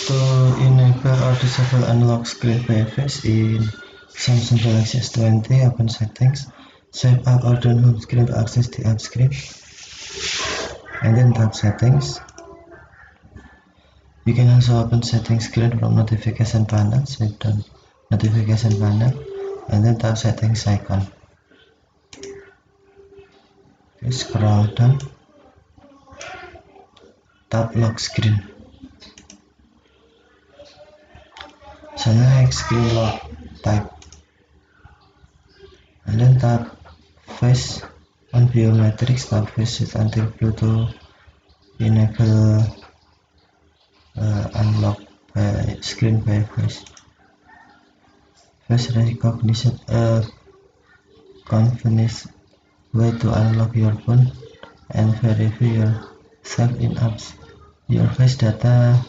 To enable or disable unlock screen by face in Samsung Galaxy S20, open settings, swipe up or down home screen to access the app screen, and then tap settings. You can also open settings screen from notification panel, swipe down notification panel, and then tap settings icon. Okay, scroll down, tap lock screen. Select screen lock type, and then tap face on biometrics. Tap face it until blue to enable unlock by screen by face. Face recognition, a convenient way to unlock your phone and verify yourself in apps. Your face data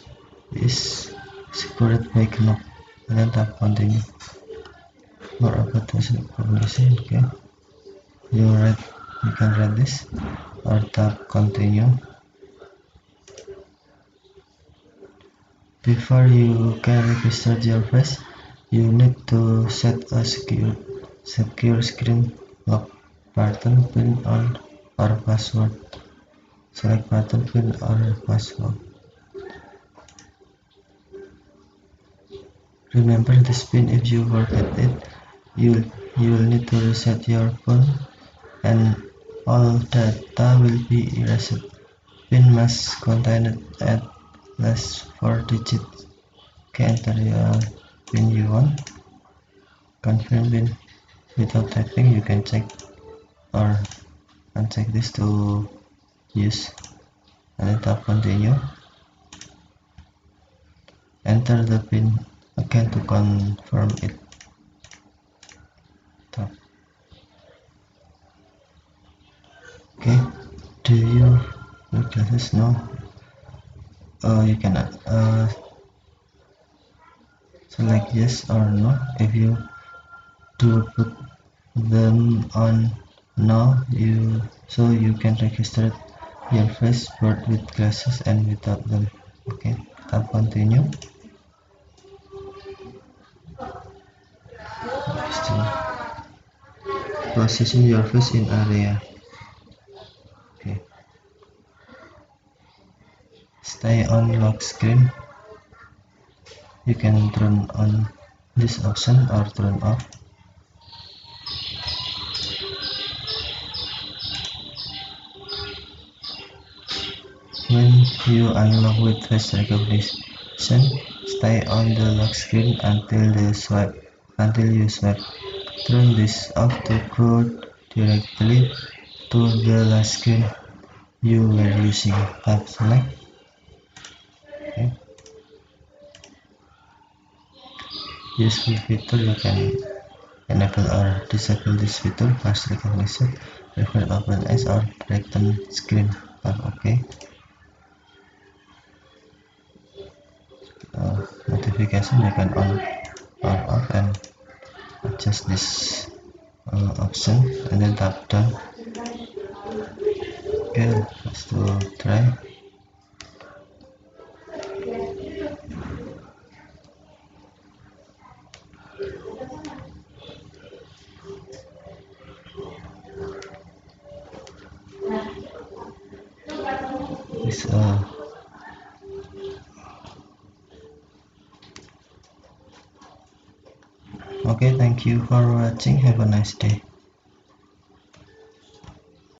is secured by knob, and then tap continue. More about face recognition. Okay, you can read this or tap continue. Before you can register your face, you need to set a secure screen lock button, pin on or password. Select button, pin or password. Remember this pin. If you forget it, you'll need to reset your phone and all data will be erased. Pin must contain at least 4 digits. Okay, enter your pin you want. Confirm pin without typing. You can check or uncheck this to use, and then tap continue. Enter the pin again to confirm it. Tap. Okay, do you need glasses? No. You cannot select yes or no. If you do put them on now, you can register your face both with glasses and without them. Okay, tap continue. Still position your face in area. Okay, stay on lock screen. You can turn on this option or turn off. When you unlock with face recognition, stay on the lock screen until you swipe. Turn this off to go directly to the last screen you were using. Tap select. Okay. Useful feature, you can enable or disable this feature: face recognition, prevent open eyes or brighten screen. Tap OK. Notification, you can on or off and adjust this option, and then tap done. Okay, let's try. This okay, thank you for watching. Have a nice day.